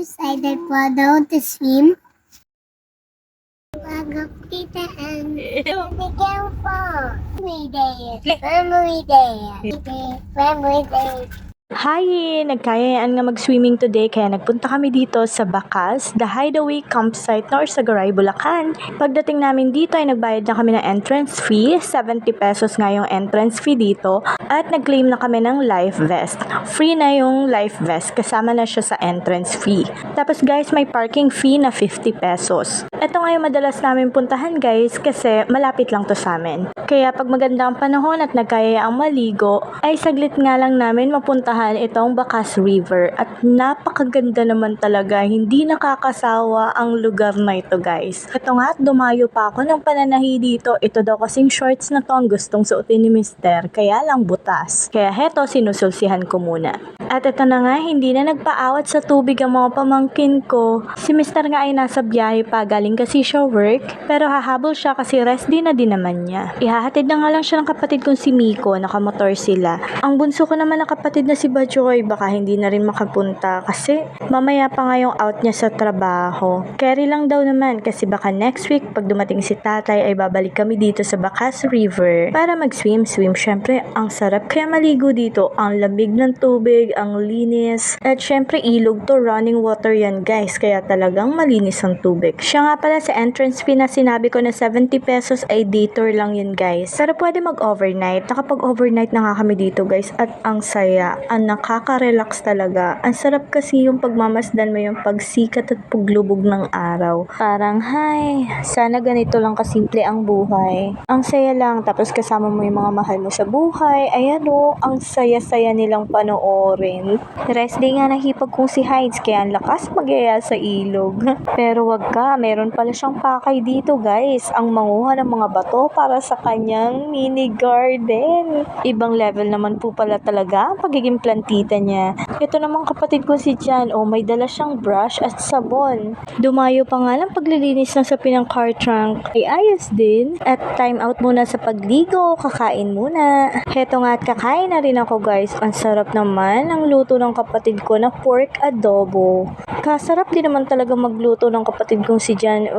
excited for those to swim. Wag kita and be careful. Memory day. Hi! Nagkayayaan nga mag-swimming today kaya nagpunta kami dito sa Bacas, the Hideaway Campsite na Sagaray, Bulacan. Pagdating namin dito ay nagbayad na kami ng entrance fee, 70 pesos nga yung entrance fee dito at nag-claim na kami ng life vest. Free na yung life vest, kasama na siya sa entrance fee. Tapos guys, may parking fee na 50 pesos. Ito nga yung madalas namin puntahan guys kasi malapit lang to sa amin. Kaya pag maganda ang panahon at nagkayayaang maligo, ay saglit nga lang namin mapuntahan itong Bacas River at napakaganda naman talaga, hindi nakakasawa ang lugar na ito guys. Ito nga at dumayo pa ako ng pananahi dito, ito daw kasing shorts na to ang gustong suotin ni Mister, kaya lang butas. Kaya heto sinusulsihan ko muna. At ito na nga, hindi na nagpaawat sa tubig ang mga pamangkin ko. Si Mister nga ay nasa biyahe pa, galing kasi siya work, pero hahabol siya kasi rest din naman niya. Ihahatid na nga lang siya ng kapatid kong si Miko, nakamotor sila. Ang bunso ko naman na kapatid na si Bajoy, baka hindi na rin makapunta kasi mamaya pa nga yung out niya sa trabaho. Carry lang daw naman kasi baka next week pag dumating si tatay ay babalik kami dito sa Bacas River para mag-swim. Syempre, ang sarap kaya maligo dito. Ang lamig ng tubig, ang linis. At syempre, ilog to, running water yan guys. Kaya talagang malinis ang tubig. Siya nga pala sa entrance fee na sinabi ko na 70 pesos ay day tour lang yun guys. Pero pwede mag-overnight. Nakapag-overnight na nga kami dito guys at ang saya. Ang nakaka-relax talaga. Ang sarap kasi yung pagmamasdan mo yung pagsikat at paglubog ng araw. Parang, hi, sana ganito lang kasimple ang buhay. Ang saya lang, tapos kasama mo yung mga mahal mo sa buhay. Ayan o, ang saya-saya nilang panoorin. Rest day nga nahipag kong si Hides, kaya ang lakas magyaya sa ilog. Pero wag ka, meron pala siyang pakay dito guys. Ang manguha ng mga bato para sa kanyang mini garden. Ibang level naman po pala talaga ang pagiging plantita niya. Ito namang kapatid ko si Jan, may dala siyang brush at sabon. Dumayo pa nga lang paglilinis na sa pinang car trunk. Ay ayos din. At time out muna sa pagligo, kakain muna. Heto nga at kakain na rin ako guys. Ang sarap naman ang luto ng kapatid ko na pork adobo. Kasarap din naman talaga magluto ng kapatid kong si Jan,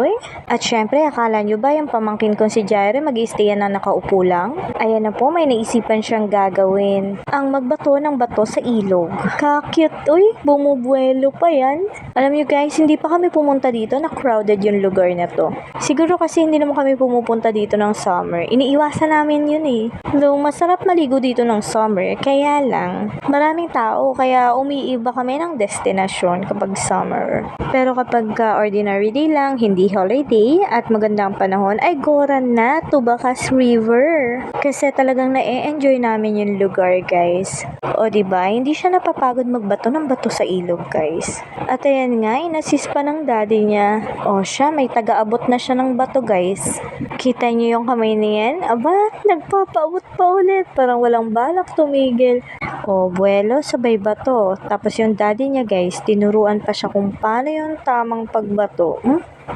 At syempre, akala nyo ba yung pamangkin kong si Jaire mag-i-stay na nakaupo lang? Ayan na po, may naisipan siyang gagawin. Ang magbato ng bato sa ilog. Ka-cute, bumubuelo pa yan. Alam nyo guys, hindi pa kami pumunta dito na crowded yung lugar na to. Siguro kasi hindi naman kami pumupunta dito ng summer. Iniiwasan namin yun Though masarap maligo dito ng summer, kaya lang, maraming tao, kaya umiiba kami ng destinasyon kapag summer. Pero kapag ordinary day lang, hindi holiday, at magandang panahon, ay goran na to Bacas River. Kasi talagang na-enjoy namin yung lugar guys. O diba, hindi siya napapagod magbato ng bato sa ilog guys. At ayan nga, inassist pa ng daddy niya. Siya, may taga-abot na siya ng bato guys. Kita niyo yung kamay niyan? Aba, nagpapaabot pa ulit. Parang walang balak tumigil. Buwelo, sabay bato. Tapos yung daddy niya guys, tinuruan pa siya kung paano yung tamang pagbato.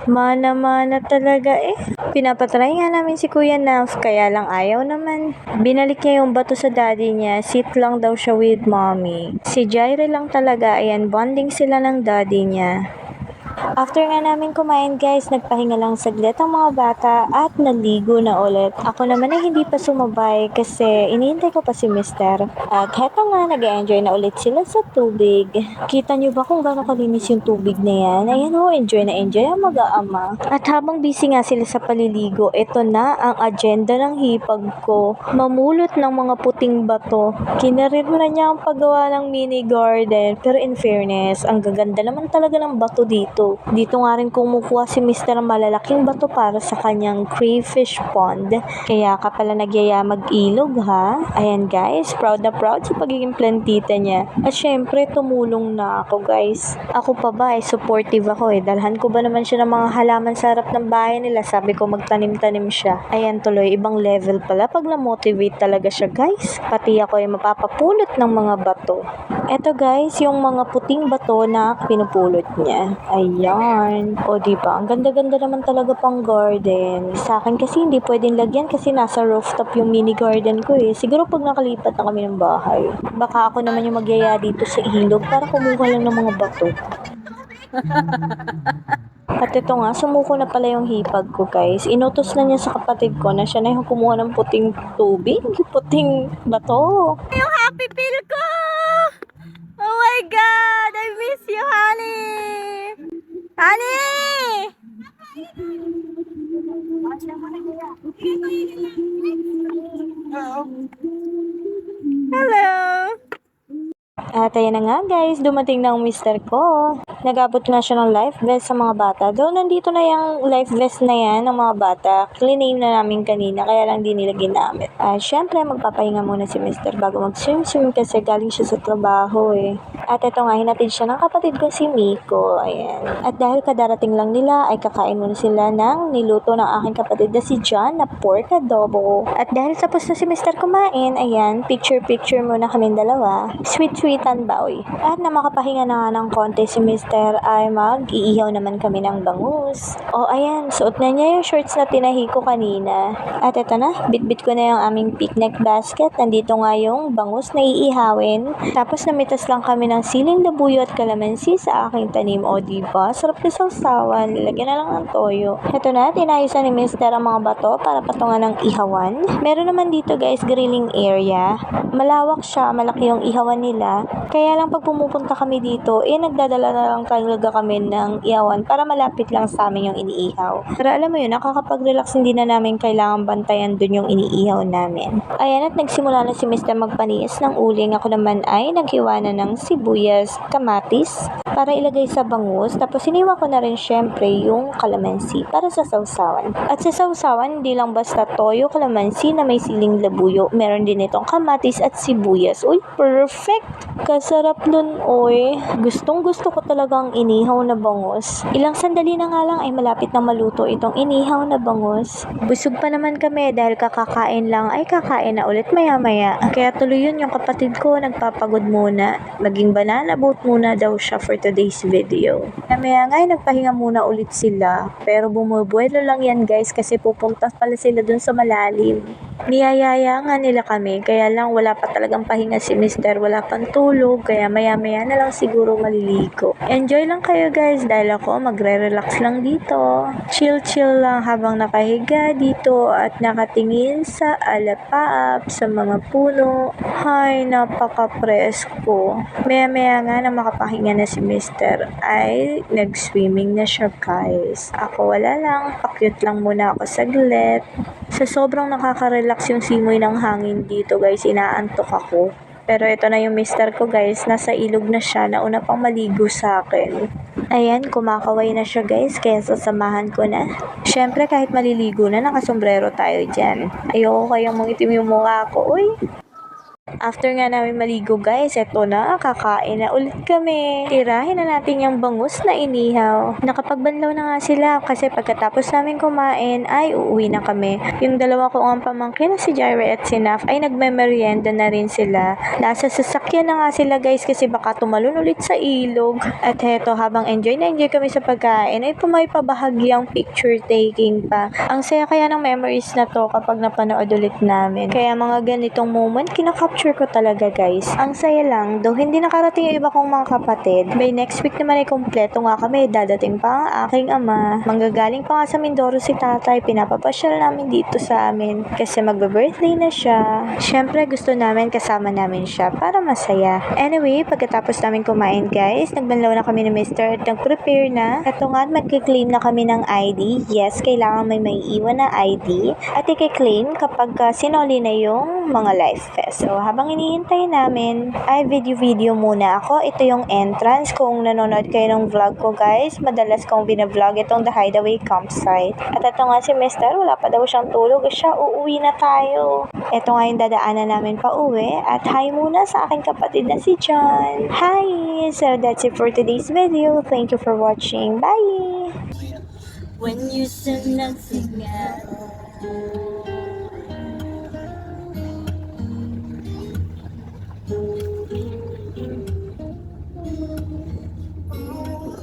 Mana-mana talaga Pinapatry nga namin si Kuya Naf, kaya lang ayaw naman. Binalik niya yung bato sa daddy niya, sit lang daw siya with mommy. Si Jaire lang talaga, ayan, bonding sila ng daddy niya. After nga namin kumain guys, nagpahinga lang saglit ang mga bata at naligo na ulit. Ako naman ay hindi pa sumabay kasi iniintay ko pa si Mister. At heto nga, nag-enjoy na ulit sila sa tubig. Kita nyo ba kung gano'ng kalinis yung tubig na yan? Ayan enjoy na enjoy ang mag-aama. At habang busy nga sila sa paliligo, ito na ang agenda ng hipag ko. Mamulot ng mga puting bato. Kinarir na niya ang paggawa ng mini garden. Pero in fairness, ang gaganda naman talaga ng bato dito. Dito nga rin kumukuha si Mr. malalaking bato para sa kanyang crayfish pond. Kaya ka pala nagyaya mag-ilog ha. Ayan guys, proud na proud sa pagiging plantita niya. At syempre, tumulong na ako guys. Ako pa ba supportive ako Dalhan ko ba naman siya ng mga halaman sa harap ng bahay nila. Sabi ko magtanim-tanim siya. Ayan tuloy, ibang level pala pag na-motivate talaga siya guys. Pati ako ay mapapapulot ng mga bato. Eto guys, yung mga puting bato na pinupulot niya. Ayan. Diba? Ang ganda-ganda naman talaga pang garden. Sa akin kasi hindi pwedeng lagyan kasi nasa rooftop yung mini garden ko Siguro pag nakalipat na kami ng bahay, baka ako naman yung magyaya dito sa ilog para kumuha lang ng mga bato. At ito nga, sumuko na pala yung hipag ko guys. Inutos na niya sa kapatid ko na siya na yung kumuha ng puting tubig, puting bato. Yung happy pill ko! Oh my God! I miss you, honey! Honey! Hello! At ayan na nga guys, dumating na ang mister ko. Nag-abot nga siya ng life vest sa mga bata. Though nandito na yung life vest na yan ng mga bata. Clean na namin kanina, kaya lang di nila ginamit. Syempre, magpapahinga muna si mister bago mag-swim kasi galing siya sa trabaho eh. At ito nga, hinatid siya ng kapatid ko si Miko. Ayan. At dahil kadarating lang nila, ay kakain muna sila ng niluto ng aking kapatid na si John na pork adobo. At dahil tapos na si mister kumain, ayan, picture-picture muna kaming dalawa. Sweet-sweetan ba, oy? At na makapahinga na nga ng konti si mister ay mag-iihaw naman kami ng bangus. O ayan, suot na niya yung shorts na tinahi ko kanina. At eto na, bitbit ko na yung aming picnic basket. Nandito nga yung bangus na iihawin. Tapos namitas lang kami ng siling labuyo at kalamansi sa aking tanim. O diba? Sarap na sausawan. Lagyan na lang ng toyo. Eto na, tinahisan ni mister ang mga bato para patungan ng ihawan. Meron naman dito guys, grilling area. Malawak siya, malaki yung ihawan nila. Kaya lang pag pumupunta kami dito, nagdadala na lang talaga kami ng ihawan para malapit lang sa amin yung iniihaw. Pero alam mo yun, nakakapag-relax, hindi na namin kailangan bantayan dun yung iniihaw namin. Ayan, at nagsimula na si Mr. magpaniis ng uling. Ako naman ay naghiwa na ng sibuyas, kamatis para ilagay sa bangus. Tapos iniwa ko na rin syempre yung kalamansi para sa sausawan. At sa sausawan, hindi lang basta toyo, kalamansi na may siling labuyo. Meron din itong kamatis at sibuyas. Uy, perfect! Kasarap nun, oy. Gustong gusto ko talagang inihaw na bangus. Ilang sandali na nga lang ay malapit na maluto itong inihaw na bangus. Busog pa naman kami dahil kakakain lang ay kakain na ulit maya-maya. Kaya tuloy yun yung kapatid ko nagpapagod muna. Maging banana boat muna daw siya for today's video. Maya nga ay nagpahinga muna ulit sila. Pero bumubuelo lang yan guys kasi pupunta pala sila dun sa malalim. Niyayaya nga nila kami kaya lang wala pa talagang pahinga si mister, wala pang tulog kaya maya-maya na lang siguro maliligo. Enjoy lang kayo guys dahil ako magre-relax lang dito. Chill lang habang nakahiga dito at nakatingin sa alapaap sa mga puno. Hay, napaka-presko. Maya-maya nga na makapahinga na si mister ay nag-swimming na siya guys. Ako wala lang, pakyut lang muna ako saglit. Sa sobrang nakaka-relax yung simoy ng hangin dito guys, inaantok ako. Pero ito na yung mister ko guys, nasa ilog na siya, nauna pang maligo sa akin. Ayan, kumakaway na siya guys, kaya sasamahan ko na. Syempre kahit maliligo na, nakasombrero tayo dyan. Ayoko kayang mangitim yung mukha ko, uy. After nga namin maligo guys, eto na, kakain na ulit kami. Tirahin na natin yung bangus na inihaw. Nakapagbanlaw na nga sila kasi pagkatapos namin kumain ay uuwi na kami. Yung dalawa ko ang pamangkin na si Jaira at si Naf ay nagme-merienda na rin sila. Nasa sasakyan na nga sila guys kasi baka tumalon ulit sa ilog. At heto, habang enjoy na enjoy kami sa pagkain ay pumay pabahagyang picture taking pa. Ang saya kaya ng memories na to kapag napanood ulit namin. Kaya mga ganitong moment kinakapture ko talaga guys. Ang saya lang, though hindi nakarating yung iba kong mga kapatid. By next week naman ay kompleto nga kami. Dadating pa ang aking ama. Manggagaling pa nga sa Mindoro si tatay. Pinapapasyal namin dito sa amin. Kasi magbe-birthday na siya. Syempre gusto namin kasama namin siya para masaya. Anyway, pagkatapos namin kumain guys, nagbanlaw na kami ni Mr. at nag-prepare na. Ito nga, mag-claim na kami ng ID. Yes, kailangan may iwan na ID. At i-claim kapag sinoli na yung mga life vest. So, habang hinihintay namin, ay video muna ako. Ito yung entrance. Kung nanonood kayo ng vlog ko guys, madalas kong binavlog itong The Hideaway Campsite. At ito nga si Mister, wala pa daw siyang tulog. Siya, uuwi na tayo. Ito nga yung dadaanan namin pa uwi. At hi muna sa aking kapatid na si John. Hi! So that's it for today's video. Thank you for watching. Bye! When you said nothing else.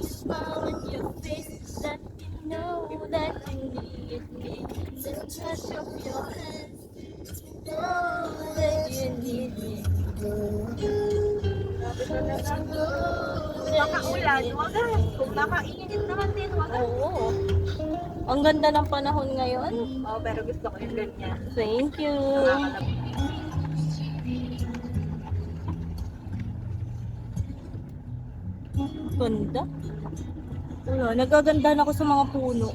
Smile on your face, let me know that you need me. The touch of your hands, know that you need me. ulan, wagas. Kung nakainit naman din, wagas. Oo. Ang ganda ng panahon ngayon. Oo, pero gusto ko yung ganyan. Thank you. Ganda. Wala, nagaganda na ako sa mga puno.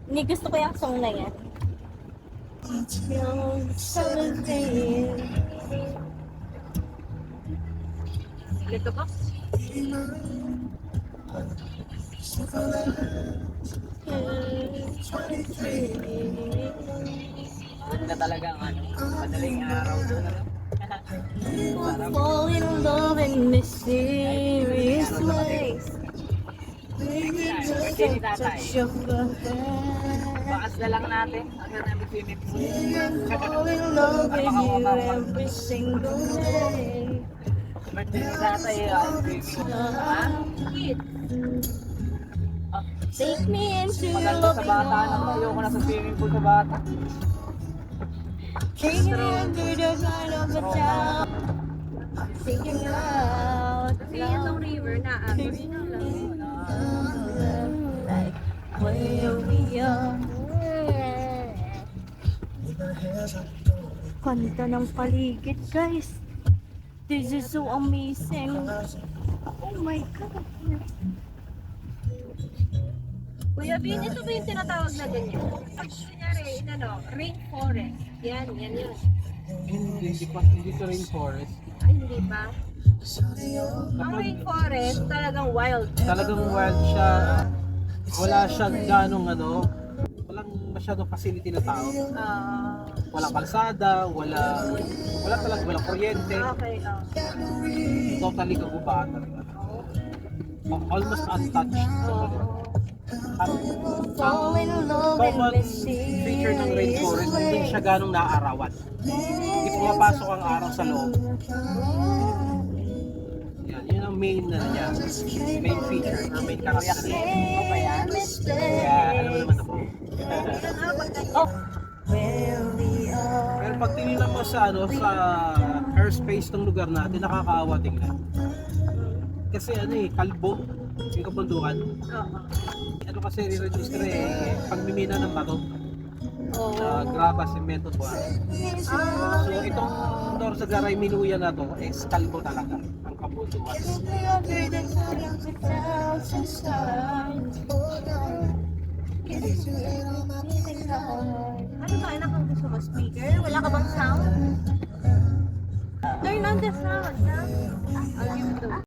Hindi gusto ko yung song na yan. Yung 17. Dito ba? Ganda talaga ang ano, madaling araw doon. Fall in love in mysterious ways. Hindi tatay. Bakas na lang natin. Hanggang namin swimming pool. Fall in love with you every single day. Birthday ni tatay, swimming pool. Ha? Kid. Take me into your Maganda sa loving bata naman. arms. Ayoko na sa swimming pool sa bata. Take me under the light of a town. Thinking out Kasi itong river na like where we are. Ganda ng paligid, guys. This is so amazing. Oh my God. Kuya Bin, ito ba yung tinatawag na ganyan? Pag kunyari, rainforest. Yan yun. Hindi sa rainforest. Ay, hindi ba? Ang rainforest, talagang wild. Talagang wild siya. Wala siyang ganong walang masyadong facility na tao. Walang kalsada, walang kuryente. Okay. Totally kagubatan. Almost untouched. At Fall in love in common feature ng rainforest, hindi siya ganong naaarawan. Hindi pumapasok ang araw sa loob. Yun ang main main feature na main character. Ano ba yan? Kaya alam mo naman ako. Oh. Where we are. Pero pag tinignan mo sa airspace ng lugar natin, nakakaawa tingnan. Kasi kalbo, yung kabundukan. Kasi re-register pagmimina ng bato. Graba, semento, buwan. So itong Norzagaray Miluya na to is kalbo talaga ang kabundukan. Ano ba? Anak, ang gusto mo? Speaker? Wala ka bang sound? Turn on the sound, ha? On YouTube.